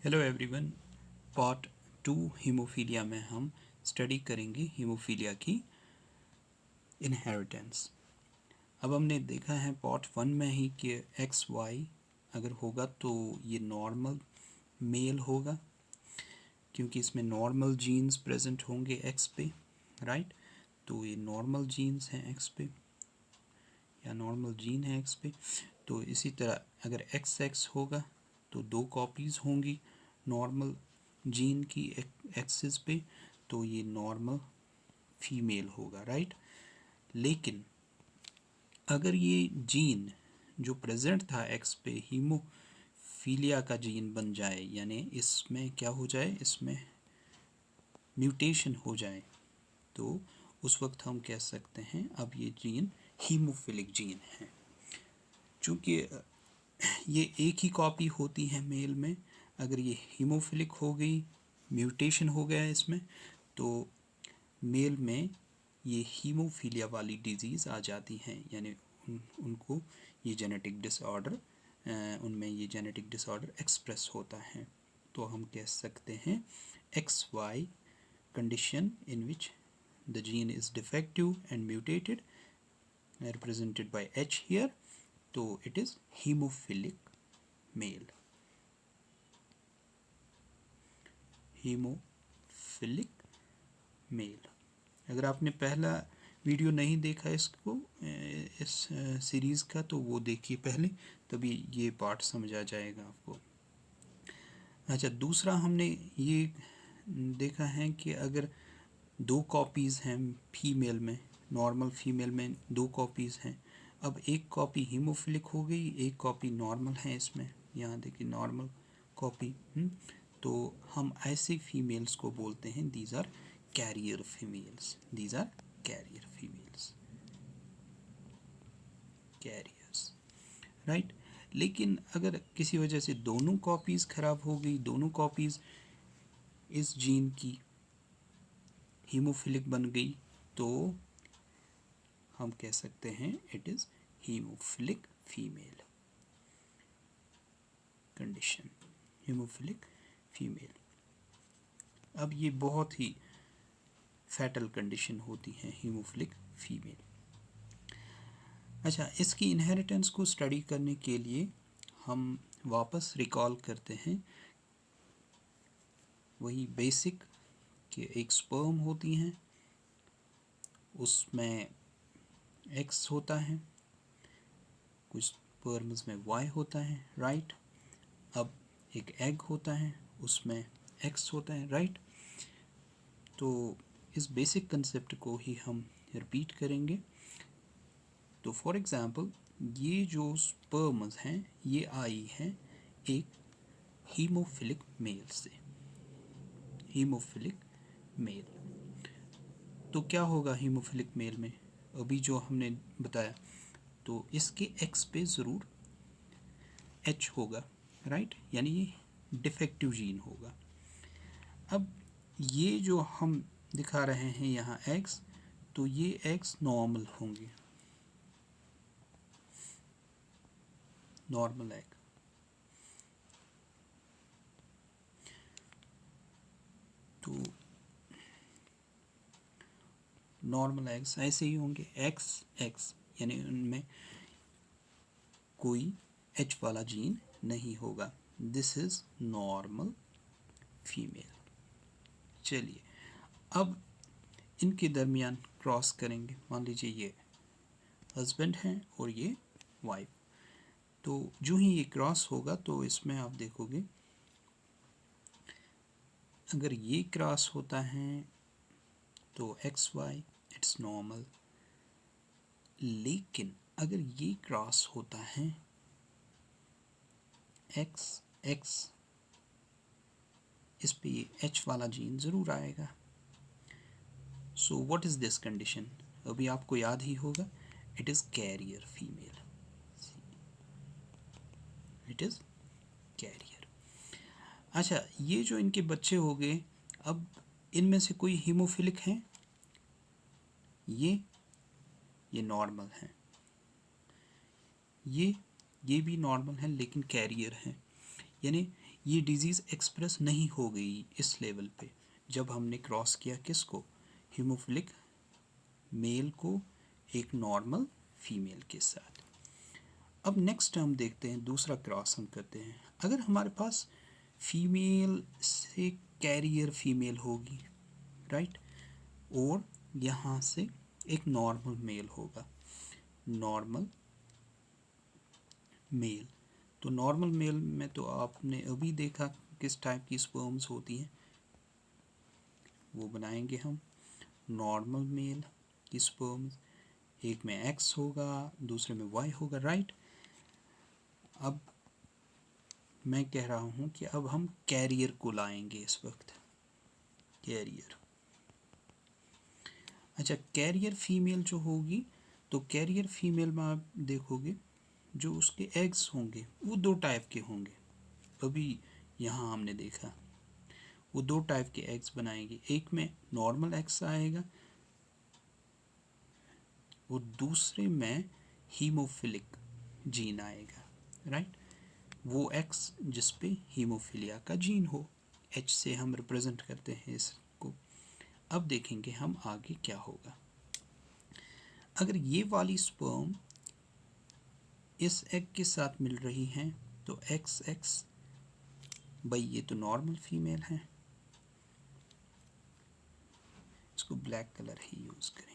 Hello everyone. Part 2 haemophilia में हम study करेंगे हीमोफीलिया की इनहेरिटेंस। अब हमने देखा है पार्ट 1 में ही कि एक्स वाई अगर होगा तो ये नॉर्मल मेल होगा, क्योंकि इसमें नॉर्मल जीन्स प्रेजेंट होंगे एक्स पे, राइट। तो ये नॉर्मल जीन्स हैं एक्स पे या नॉर्मल जीन है एक्स पे। तो इसी तरह अगर एक्स एक्स होगा तो 2 कॉपीज़ होंगी नॉर्मल जीन की एक्सिस पे, तो ये नॉर्मल फीमेल होगा, राइट। लेकिन अगर ये जीन जो प्रेजेंट था एक्स पे हीमोफीलिया का जीन बन जाए, यानी इसमें क्या हो जाए, इसमें म्यूटेशन हो जाए, तो उस वक्त हम कह सकते हैं अब ये जीन हीमोफिलिक जीन है। चूँकि ये एक ही कॉपी होती है मेल में, अगर ये हीमोफिलिक हो गई, म्यूटेशन हो गया इसमें, तो मेल में ये हीमोफीलिया वाली डिजीज़ आ जाती हैं, यानी उनको ये जेनेटिक डिसऑर्डर उनमें ये जेनेटिक डिसऑर्डर एक्सप्रेस होता है। तो हम कह सकते हैं x y condition in which the gene is defective and mutated, represented by H here, तो it is hemophilic male. hemophilic male। अगर आपने पहला वीडियो नहीं देखा इसको इस सीरीज़ का, तो वो देखिए पहले, तभी ये पार्ट समझ आ जाएगा आपको। अच्छा, दूसरा हमने ये देखा है कि अगर 2 कॉपीज़ हैं फीमेल में, नॉर्मल फीमेल में 2 कॉपीज़ हैं, अब एक कॉपी हीमोफिलिक हो गई, एक कॉपी नॉर्मल है इसमें, यहाँ देखिए नॉर्मल कॉपी। तो हम ऐसे फीमेल्स को बोलते हैं these are carrier females, these are carrier females, carriers, right. लेकिन अगर किसी वजह से दोनों कॉपीज़ ख़राब हो गई, दोनों कॉपीज़ इस जीन की हीमोफिलिक बन गई, तो हम कह सकते हैं it is haemophilic female condition, haemophilic female. अब ये बहुत ही फैटल कंडीशन होती है हीमोफिलिक फीमेल। अच्छा, इसकी इनहेरिटेंस को स्टडी करने के लिए हम वापस रिकॉल करते हैं वही बेसिक कि एक स्पर्म होती हैं, उसमें एक्स होता है, कुछ स्पर्म्स में वाई होता है, राइट। अब एक एग होता है, उसमें एक्स होता है, राइट। तो इस बेसिक कंसेप्ट को ही हम रिपीट करेंगे। तो फॉर एग्ज़ाम्पल ये जो स्पर्म्स हैं ये आई हैं एक हीमोफिलिक मेल से, हीमोफिलिक मेल। तो क्या होगा हीमोफिलिक मेल में, अभी जो हमने बताया, तो इसके एक्स पे ज़रूर एच होगा, राइट, यानी ये डिफेक्टिव जीन होगा। अब ये जो हम दिखा रहे हैं यहाँ एक्स, तो ये एक्स नॉर्मल होंगे, नॉर्मल एग। तो नॉर्मल एग्स ऐसे ही होंगे, एक्स एक्स, यानी उनमें कोई एच वाला जीन नहीं होगा। This is normal female. चलिए, अब इनके दरमियान क्रॉस करेंगे। मान लीजिए ये हस्बैंड हैं और ये वाइफ, तो जो ही ये क्रॉस होगा तो इसमें आप देखोगे अगर ये क्रॉस होता है तो एक्स वाई इट्स नॉर्मल। लेकिन अगर ये क्रॉस होता है एक्स एक्स, इस पे ये एच वाला जीन ज़रूर आएगा। So what is this condition, अभी आपको याद ही होगा, it is carrier female, it is carrier. अच्छा, ये जो इनके बच्चे हो गए, अब इनमें से कोई हीमोफिलिक हैं, ये नॉर्मल हैं, ये भी नॉर्मल हैं लेकिन कैरियर हैं, यानी ये डिजीज़ एक्सप्रेस नहीं हो गई इस लेवल पे जब हमने क्रॉस किया किसको, हीमोफिलिक मेल को एक नॉर्मल फीमेल के साथ। अब नेक्स्ट हम देखते हैं, दूसरा क्रॉस हम करते हैं। अगर हमारे पास फीमेल से कैरियर फीमेल होगी, राइट, और यहाँ से एक नॉर्मल मेल होगा, नॉर्मल मेल। तो नॉर्मल मेल में तो आपने अभी देखा किस टाइप की स्पर्म्स होती हैं, वो बनाएंगे हम। नॉर्मल मेल की स्पर्म्स, एक में एक्स होगा, दूसरे में वाई होगा, राइट। अब मैं कह रहा हूँ कि अब हम कैरियर को लाएंगे इस वक्त, कैरियर। अच्छा, कैरियर फीमेल जो होगी, तो कैरियर फीमेल में आप देखोगे जो उसके एग्स होंगे वो दो टाइप के होंगे। अभी यहाँ हमने देखा वो दो टाइप के एग्स बनाएंगे, एक में नॉर्मल एग्स आएगा और दूसरे में हीमोफिलिक जीन आएगा, राइट। वो एक्स जिस पे हीमोफिलिया का जीन हो, एच से हम रिप्रेजेंट करते हैं इसको। अब देखेंगे हम आगे क्या होगा। अगर ये वाली स्पर्म इस एग के साथ मिल रही हैं तो एक्स एक्स, भाई ये तो नॉर्मल फीमेल है, इसको ब्लैक कलर ही यूज करेंगे।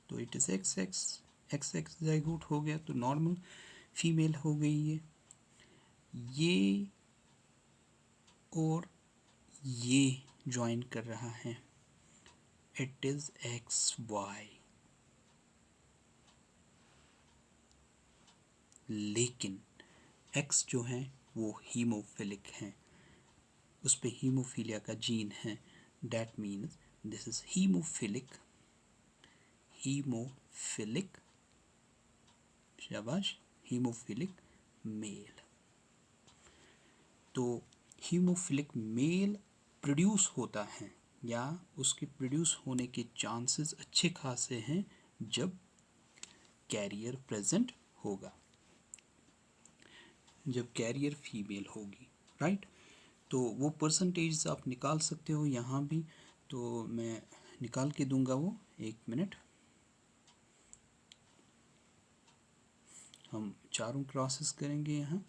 तो it is x x zygote हो गया, तो नॉर्मल फीमेल हो गई ये और ये ज्वाइन कर रहा है, इट इज एक्स वाई। लेकिन एक्स जो है वो हीमोफिलिक हैं, उस पे हीमोफीलिया का जीन है, that means this is haemophilic, haemophilic, शाबाश, हीमोफिलिक मेल। तो हीमोफिलिक मेल प्रोड्यूस होता है या उसके प्रोड्यूस होने के चांसेस अच्छे खासे हैं जब कैरियर प्रेजेंट होगा, जब कैरियर फीमेल होगी, राइट। तो वो परसेंटेज आप निकाल सकते हो यहाँ भी, तो मैं निकाल के दूंगा वो, एक मिनट। हम चारों क्रॉसेस करेंगे यहाँ,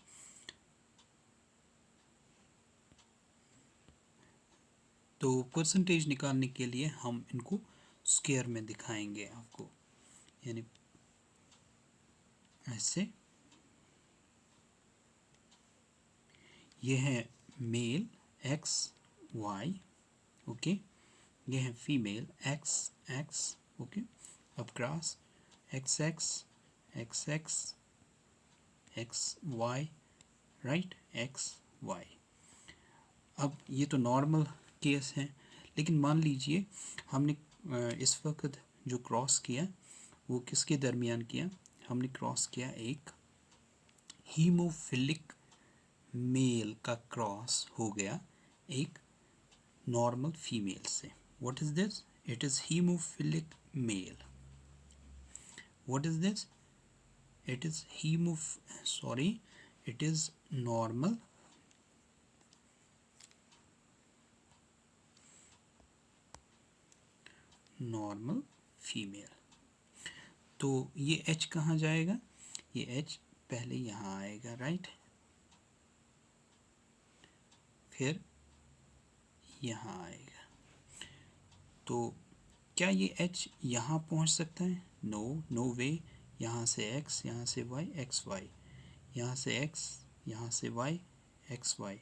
तो परसेंटेज निकालने के लिए हम इनको स्क्वायर में दिखाएंगे आपको, यानी ऐसे। ये है मेल एक्स वाई, ओके, ये है फीमेल एक्स एक्स, ओके। अब cross x x x x x y, right, x y. अब ये तो नॉर्मल केस है, लेकिन मान लीजिए हमने इस वक्त जो क्रॉस किया वो किसके दरमियान किया, हमने क्रॉस किया एक हीमोफिलिक मेल का क्रॉस हो गया एक नॉर्मल फीमेल से। What is this, it is haemophilic male. What is this, it is sorry, it is normal normal female. तो ये एच कहाँ जाएगा, ये एच पहले यहाँ आएगा, राइट, फिर यहाँ आएगा। तो क्या ये एच यहाँ पहुँच सकता है, नो नो वे। यहाँ से एक्स, यहाँ से वाई, एक्स वाई, यहाँ से एक्स, यहाँ से वाई, एक्स वाई।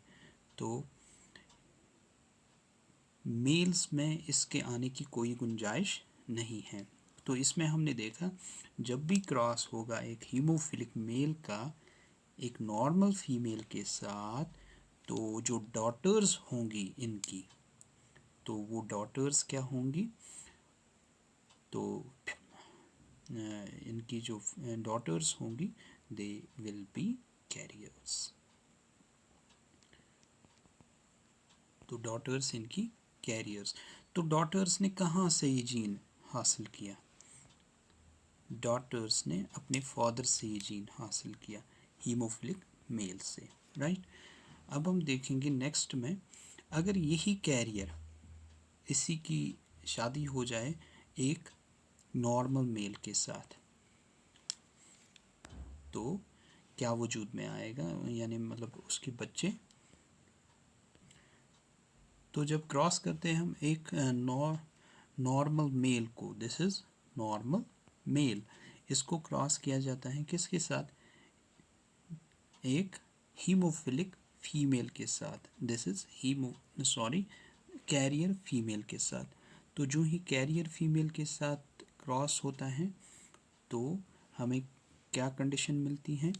तो मेल्स में इसके आने की कोई गुंजाइश नहीं है। तो इसमें हमने देखा जब भी क्रॉस होगा एक हीमोफिलिक मेल का एक नॉर्मल फीमेल के साथ, तो जो डॉटर्स होंगी इनकी, तो वो डॉटर्स क्या होंगी, तो इनकी जो डॉटर्स होंगी दे विल बी कैरियर्स। तो डॉटर्स इनकी कैरियर्स। तो डॉटर्स ने कहाँ से ये जीन हासिल किया, डॉटर्स ने अपने फादर से ये जीन हासिल किया, हीमोफिलिक मेल से, राइट। अब हम देखेंगे नेक्स्ट में, अगर यही कैरियर, इसी की शादी हो जाए एक नॉर्मल मेल के साथ, तो क्या वजूद में आएगा, यानी मतलब उसके बच्चे। तो जब क्रॉस करते हैं हम एक नॉर्मल मेल को, दिस इज नॉर्मल मेल, इसको क्रॉस किया जाता है किसके साथ, एक हीमोफिलिक फीमेल के साथ, दिस इज कैरियर फीमेल के साथ। तो जो ही कैरियर फीमेल के साथ क्रॉस होता है तो हमें क्या कंडीशन मिलती है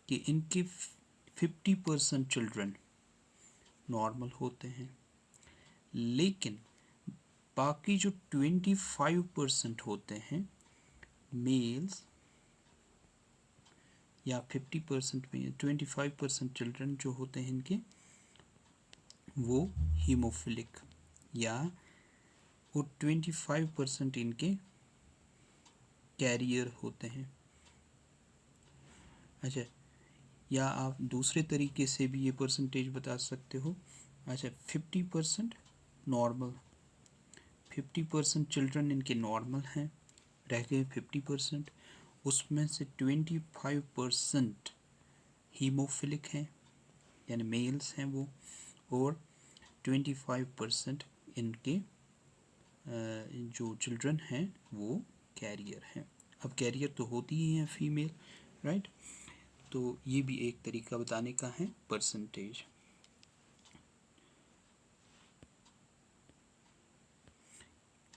कि इनके 50% चिल्ड्रन नॉर्मल होते हैं, लेकिन बाकी जो 25% होते हैं मेल्स, या 50% में 25% चिल्ड्रन जो होते हैं इनके, वो हीमोफिलिक, या वो 25% इनके कैरियर होते हैं। अच्छा, या आप दूसरे तरीके से भी ये परसेंटेज बता सकते हो। अच्छा, 50% नॉर्मल, 50% चिल्ड्रन इनके नॉर्मल हैं, रह गए 50%, उसमें से 25% हीमोफिलिक हैं, यानी मेल्स हैं वो, और 25% इनके जो चिल्ड्रन हैं वो कैरियर हैं। अब कैरियर तो होती ही हैं फीमेल, राइट। तो ये भी एक तरीका बताने का है परसेंटेज।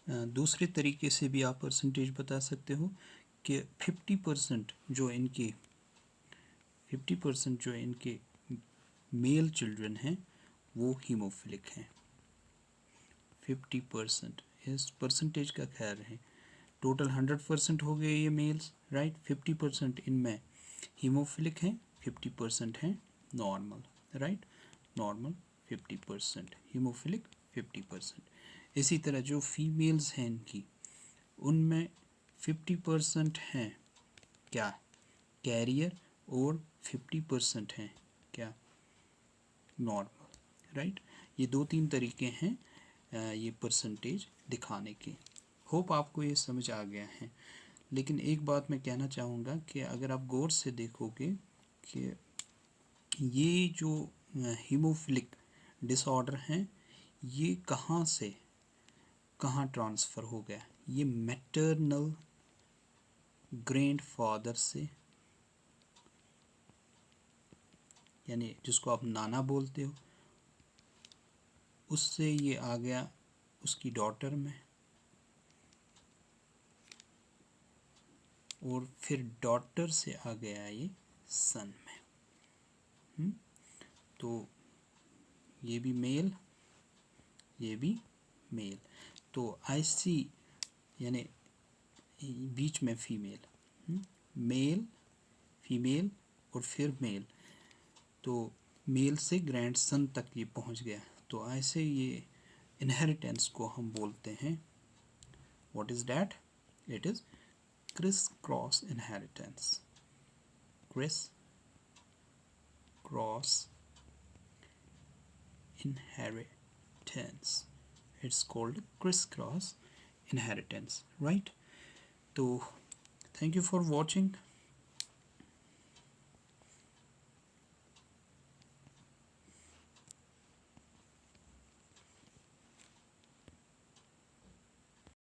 दूसरे तरीके से भी आप परसेंटेज बता सकते हो कि 50% जो इनके 50% जो इनके मेल चिल्ड्रन हैं वो हीमोफिलिक हैं। 50% इस परसेंटेज का ख्याल रहे, टोटल 100% हो गए ये मेल्स, राइट। 50% इनमें हीमोफिलिक हैं, 50% हैं नॉर्मल, राइट। Normal 50%, haemophilic 50%। इसी तरह जो फीमेल्स हैं इनकी, उनमें 50% हैं क्या, कैरियर, और 50% हैं क्या, नॉर्मल, राइट। ये 2-3 तरीके हैं ये परसेंटेज दिखाने के। होप आपको ये समझ आ गया है। लेकिन एक बात मैं कहना चाहूँगा कि अगर आप गौर से देखोगे कि ये जो हीमोफिलिक डिसऑर्डर हैं, ये कहाँ से कहाँ ट्रांसफ़र हो गया, ये मैटरनल ग्रैंडफादर से, यानी जिसको आप नाना बोलते हो, उससे ये आ गया उसकी डॉटर में, और फिर डॉटर से आ गया ये सन में। तो ये भी मेल, ये भी मेल, तो ऐसी, यानी बीच में फीमेल, मेल, फीमेल, और फिर मेल, तो मेल से ग्रैंडसन तक ये पहुंच गया। तो ऐसे ये इनहेरिटेंस को हम बोलते हैं, what is that, it is criss cross inheritance, criss cross inheritance, it's called crisscross inheritance, right? So thank you for watching.